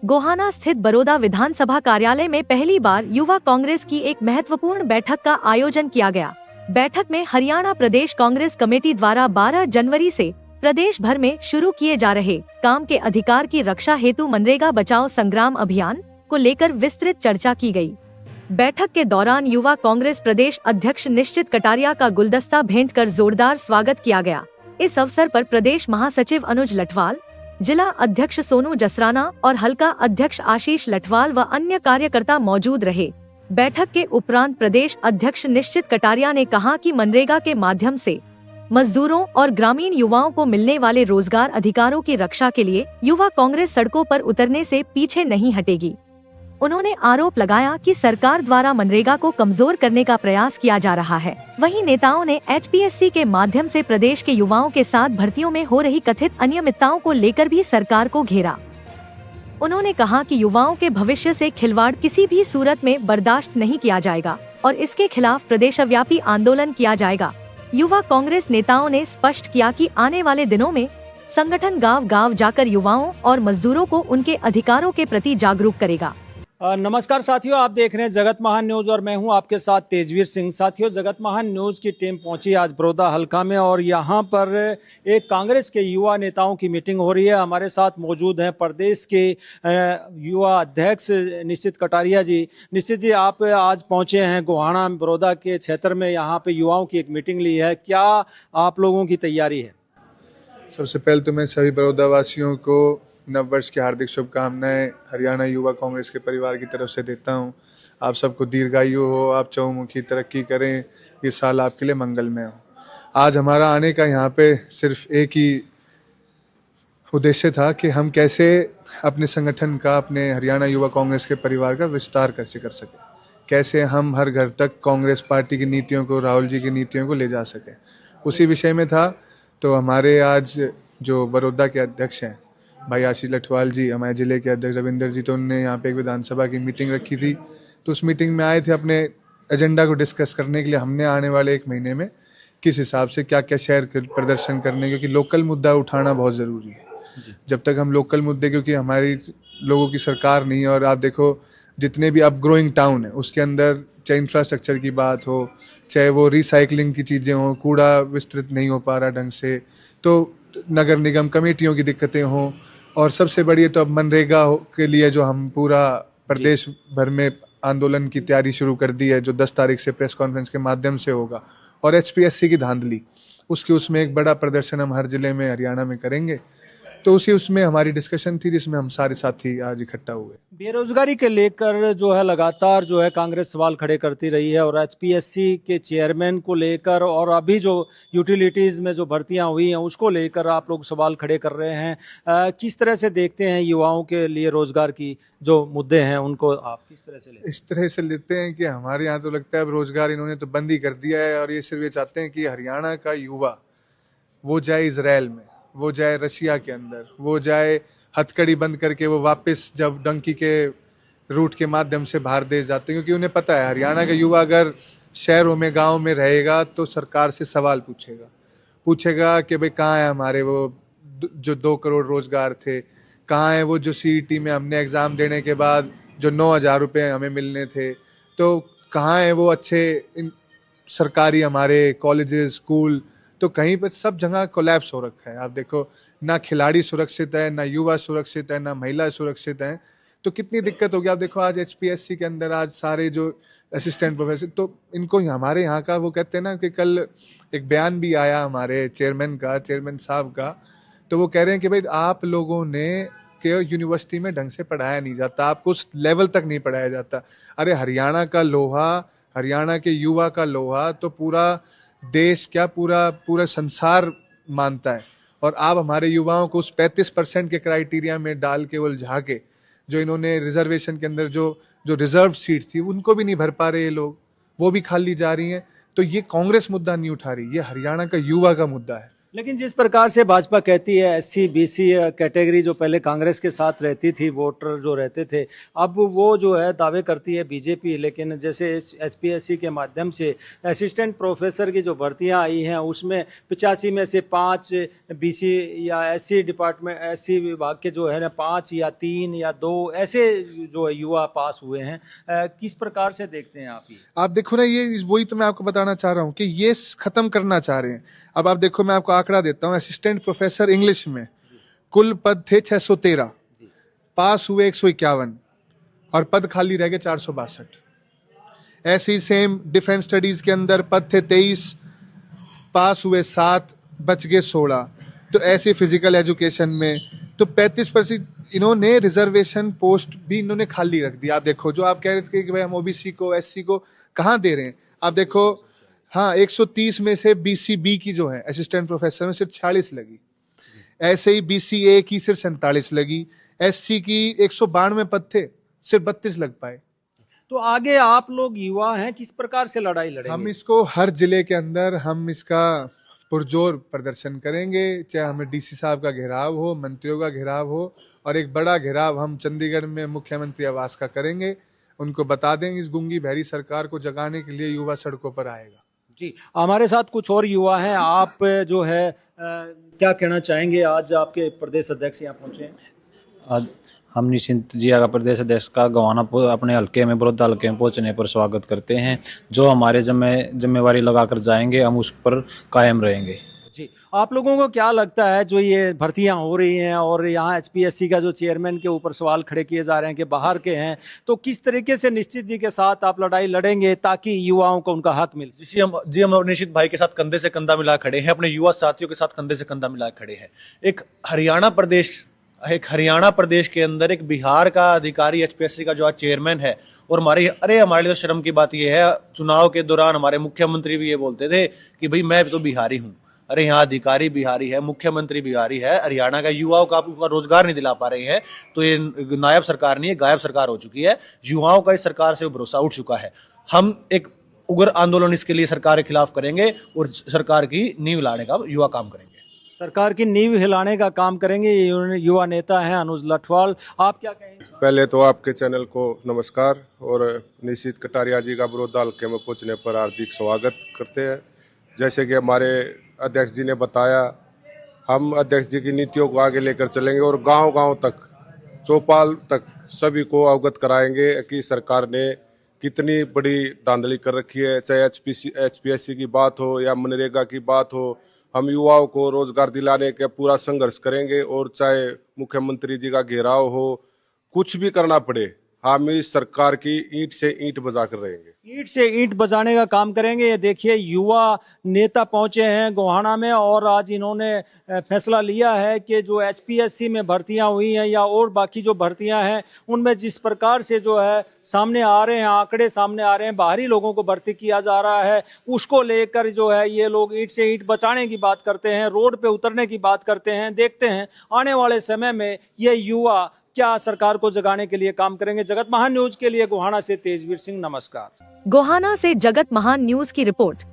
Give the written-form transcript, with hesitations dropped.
गोहाना स्थित बड़ौदा विधानसभा कार्यालय में पहली बार युवा कांग्रेस की एक महत्वपूर्ण बैठक का आयोजन किया गया। बैठक में हरियाणा प्रदेश कांग्रेस कमेटी द्वारा 12 जनवरी से प्रदेश भर में शुरू किए जा रहे काम के अधिकार की रक्षा हेतु मनरेगा बचाओ संग्राम अभियान को लेकर विस्तृत चर्चा की गई। बैठक के दौरान युवा कांग्रेस प्रदेश अध्यक्ष निश्चित कटारिया का गुलदस्ता भेंट कर जोरदार स्वागत किया गया। इस अवसर पर प्रदेश महासचिव अनुज लठवाल, जिला अध्यक्ष सोनू जसराना और हल्का अध्यक्ष आशीष लठवाल व अन्य कार्यकर्ता मौजूद रहे। बैठक के उपरांत प्रदेश अध्यक्ष निश्चित कटारिया ने कहा कि मनरेगा के माध्यम से मजदूरों और ग्रामीण युवाओं को मिलने वाले रोजगार अधिकारों की रक्षा के लिए युवा कांग्रेस सड़कों पर उतरने से पीछे नहीं हटेगी। उन्होंने आरोप लगाया कि सरकार द्वारा मनरेगा को कमजोर करने का प्रयास किया जा रहा है। वहीं नेताओं ने HPSC के माध्यम से प्रदेश के युवाओं के साथ भर्तियों में हो रही कथित अनियमितताओं को लेकर भी सरकार को घेरा। उन्होंने कहा कि युवाओं के भविष्य से खिलवाड़ किसी भी सूरत में बर्दाश्त नहीं किया जाएगा और इसके खिलाफ प्रदेशव्यापी आंदोलन किया जाएगा। युवा कांग्रेस नेताओं ने स्पष्ट किया कि आने वाले दिनों में संगठन गांव-गांव जाकर युवाओं और मजदूरों को उनके अधिकारों के प्रति जागरूक करेगा। नमस्कार साथियों, आप देख रहे हैं जगत महान न्यूज और मैं हूं आपके साथ तेजवीर सिंह। साथियों, जगत महान न्यूज की टीम पहुंची आज बड़ौदा हल्का में और यहां पर एक कांग्रेस के युवा नेताओं की मीटिंग हो रही है। हमारे साथ मौजूद हैं प्रदेश के युवा अध्यक्ष निश्चित कटारिया जी। निश्चित जी, आप आज पहुंचे हैं गोहाना बड़ौदा के क्षेत्र में, यहाँ पे युवाओं की एक मीटिंग ली है। क्या आप लोगों की तैयारी है? सबसे पहले तो मैं सभी बड़ौदा वासियों को नव वर्ष की हार्दिक शुभकामनाएं हरियाणा युवा कांग्रेस के परिवार की तरफ से देता हूं। आप सबको दीर्घायु हो, आप चहुमुखी तरक्की करें, ये साल आपके लिए मंगलमय हो। आज हमारा आने का यहाँ पे सिर्फ एक ही उद्देश्य था कि हम कैसे अपने संगठन का, अपने हरियाणा युवा कांग्रेस के परिवार का विस्तार कैसे कर सकें, कैसे हम हर घर तक कांग्रेस पार्टी की नीतियों को, राहुल जी की नीतियों को ले जा सकें, उसी विषय में था। तो हमारे आज जो बड़ौदा के अध्यक्ष हैं भाई आशीष लठवाल जी, हमारे जिले के अध्यक्ष रविंदर जी, तो उन्होंने यहाँ पे एक विधानसभा की मीटिंग रखी थी। तो उस मीटिंग में आए थे अपने एजेंडा को डिस्कस करने के लिए। हमने आने वाले एक महीने में किस हिसाब से क्या क्या शहर प्रदर्शन करने, क्योंकि लोकल मुद्दा उठाना बहुत ज़रूरी है। जब तक हम लोकल मुद्दे, क्योंकि हमारी लोगों की सरकार नहीं है, और आप देखो जितने भी अब ग्रोइंग टाउन है उसके अंदर चाहे इंफ्रास्ट्रक्चर की बात हो, चाहे वो रिसाइकलिंग की चीज़ें हों, कूड़ा विस्तृत नहीं हो पा रहा ढंग से, तो नगर निगम कमेटियों की दिक्कतें हों, और सबसे बड़ी तो अब मनरेगा के लिए जो हम पूरा प्रदेश भर में आंदोलन की तैयारी शुरू कर दी है, जो 10 तारीख से प्रेस कॉन्फ्रेंस के माध्यम से होगा, और HPSC की धांधली उसमें एक बड़ा प्रदर्शन हम हर जिले में हरियाणा में करेंगे। तो उसमें हमारी डिस्कशन थी, जिसमें हम सारे साथी आज इकट्ठा हुए। बेरोजगारी के लेकर जो है लगातार जो है कांग्रेस सवाल खड़े करती रही है, और HPSC के चेयरमैन को लेकर और अभी जो यूटिलिटीज़ में जो भर्तियां हुई हैं उसको लेकर आप लोग सवाल खड़े कर रहे हैं। किस तरह से देखते हैं युवाओं के लिए रोजगार की जो मुद्दे हैं उनको आप किस तरह से लेते हैं? इस तरह से लेते हैं कि हमारे यहाँ तो लगता है अब रोजगार इन्होंने तो बंद ही कर दिया है, और ये सिर्फ ये चाहते हैं कि हरियाणा का युवा वो जाए इजराइल में, वो जाए रशिया के अंदर, वो जाए हथकड़ी बंद करके वो वापस जब डंकी के रूट के माध्यम से बाहर देश जाते हैं, क्योंकि उन्हें पता है हरियाणा का युवा अगर शहरों में, गांव में रहेगा तो सरकार से सवाल पूछेगा कि भाई कहाँ है हमारे वो जो 2 करोड़ रोजगार थे, कहाँ है वो जो CET में हमने एग्ज़ाम देने के बाद जो 9,000 रुपये हमें मिलने थे, तो कहाँ है वो अच्छे सरकारी हमारे कॉलेजेस, स्कूल। तो कहीं पर सब जगह कोलैप्स हो रखा है। आप देखो, ना खिलाड़ी सुरक्षित है, ना युवा सुरक्षित है, ना महिला सुरक्षित है, तो कितनी दिक्कत होगी। आप देखो आज HPSC के अंदर आज सारे जो असिस्टेंट प्रोफेसर, तो इनको हमारे यहाँ का वो कहते हैं ना कि कल एक बयान भी आया हमारे चेयरमैन साहब का, तो वो कह रहे हैं कि भाई आप लोगों ने के यूनिवर्सिटी में ढंग से पढ़ाया नहीं जाता, आपको उस लेवल तक नहीं पढ़ाया जाता। अरे हरियाणा का लोहा, हरियाणा के युवा का लोहा तो पूरा देश क्या पूरा संसार मानता है, और आप हमारे युवाओं को उस 35% के क्राइटेरिया में डाल के उलझा के, जो इन्होंने रिजर्वेशन के अंदर जो रिजर्व सीट थी उनको भी नहीं भर पा रहे ये लोग, वो भी खाली जा रही हैं। तो ये कांग्रेस मुद्दा नहीं उठा रही, ये हरियाणा का युवा का मुद्दा है। लेकिन जिस प्रकार से भाजपा कहती है एससी बीसी कैटेगरी जो पहले कांग्रेस के साथ रहती थी, वोटर जो रहते थे, अब वो जो है दावे करती है बीजेपी, लेकिन जैसे एचपीएससी के माध्यम से असिस्टेंट प्रोफेसर की जो भर्तियां आई हैं उसमें 85 में से 5 बीसी या एससी डिपार्टमेंट एससी विभाग के जो है ना 5 या 3 या 2 ऐसे जो है युवा पास हुए हैं। किस प्रकार से देखते हैं आप ये? आप देखो ना, ये वही तो मैं आपको बताना चाह रहा हूँ कि ये खत्म करना चाह रहे हैं। अब आप देखो, मैं आपको आंकड़ा देता हूँ, असिस्टेंट प्रोफेसर इंग्लिश में कुल पद थे 613, पास हुए 151 और पद खाली रह गए 462। ऐसे ही सेम डिफेंस स्टडीज के अंदर पद थे 23, पास हुए 7, बच गए 16। तो ऐसे फिजिकल एजुकेशन में तो 35% इन्होंने रिजर्वेशन पोस्ट भी इन्होंने खाली रख दिया। आप देखो, जो आप कह रहे थे कि भाई हम ओबीसी को एससी को कहाँ दे रहे हैं, आप देखो, हाँ 130 में से बीसीबी की जो है असिस्टेंट प्रोफेसर में सिर्फ 46 लगी, ऐसे ही बीसीए की सिर्फ 47 लगी, एससी की 192 पद थे, सिर्फ 32 लग पाए। तो आगे आप लोग युवा हैं, किस प्रकार से लड़ाई लड़ेंगे? हम इसको हर जिले के अंदर हम इसका पुरजोर प्रदर्शन करेंगे, चाहे हमें डीसी साहब का घेराव हो, मंत्रियों का घेराव हो, और एक बड़ा घेराव हम चंडीगढ़ में मुख्यमंत्री आवास का करेंगे। उनको बता देंगे इस गूंगी बहरी सरकार को जगाने के लिए युवा सड़कों पर आएगा। जी, हमारे साथ कुछ और युवा हैं। आप जो है क्या कहना चाहेंगे? आज आपके प्रदेश अध्यक्ष यहाँ पहुंचे हैं। आज हम निश्चिंत जी का प्रदेश अध्यक्ष का गोहाना अपने हल्के में बड़ौदा हल्के में पहुंचने पर स्वागत करते हैं। जो हमारे जिम्मेवारी लगाकर जाएंगे, हम उस पर कायम रहेंगे। जी, आप लोगों को क्या लगता है जो ये भर्तियां हो रही हैं और यहाँ एचपीएससी का जो चेयरमैन के ऊपर सवाल खड़े किए जा रहे हैं कि बाहर के हैं, तो किस तरीके से निश्चित जी के साथ आप लड़ाई लड़ेंगे ताकि युवाओं को उनका हक मिल सके? हम निश्चित भाई के साथ कंधे से कंधा मिला खड़े हैं, अपने युवा साथियों के साथ कंधे से कंधा मिला खड़े हैं। एक हरियाणा प्रदेश के अंदर एक बिहार का अधिकारी एचपीएससी का जो आज चेयरमैन है, और हमारे लिए तो शर्म की बात यह है, चुनाव के दौरान हमारे मुख्यमंत्री भी ये बोलते थे कि भाई मैं तो बिहारी हूँ। अरे यहाँ अधिकारी बिहारी है, मुख्यमंत्री बिहारी है, हरियाणा का युवाओं का रोजगार नहीं दिला पा रहे हैं। तो ये नायब सरकार नहीं है, गायब सरकार हो चुकी है। युवाओं का इस सरकार से भरोसा उठ चुका है। हम एक उग्र आंदोलन इसके लिए सरकार के खिलाफ करेंगे और सरकार की नींव लाने का युवा काम करेंगे। सरकार की नींव हिलाने का काम करेंगे। ये युवा नेता हैं अनुज लठवाल, आप क्या कहेंगे? पहले तो आपके चैनल को नमस्कार, और निश्चित कटारिया जी का बड़ौदा हल्के में पहुंचने पर हार्दिक स्वागत करते हैं। जैसे कि हमारे अध्यक्ष जी ने बताया, हम अध्यक्ष जी की नीतियों को आगे लेकर चलेंगे और गांव-गांव तक, चौपाल तक सभी को अवगत कराएंगे कि सरकार ने कितनी बड़ी धांधली कर रखी है। चाहे एचपीएससी की बात हो या मनरेगा की बात हो, हम युवाओं को रोजगार दिलाने का पूरा संघर्ष करेंगे। और चाहे मुख्यमंत्री जी का घेराव हो, कुछ भी करना पड़े, हम इस सरकार की ईंट से ईंट बजाकर रहेंगे। ईंट से ईंट बजाने का काम करेंगे। ये देखिए, युवा नेता पहुंचे हैं गोहाना में और आज इन्होंने फैसला लिया है कि जो एचपीएससी में भर्तियां हुई हैं या और बाकी जो भर्तियां हैं उनमें जिस प्रकार से जो है सामने आ रहे हैं, आंकड़े सामने आ रहे हैं, बाहरी लोगों को भर्ती किया जा रहा है, उसको लेकर जो है ये लोग ईंट से ईंट बचाने की बात करते हैं, रोड पे उतरने की बात करते हैं। देखते हैं आने वाले समय में ये युवा क्या सरकार को जगाने के लिए काम करेंगे। जगत महान न्यूज के लिए गोहाना से तेजवीर सिंह, नमस्कार। गोहाना से जगत महान न्यूज की रिपोर्ट।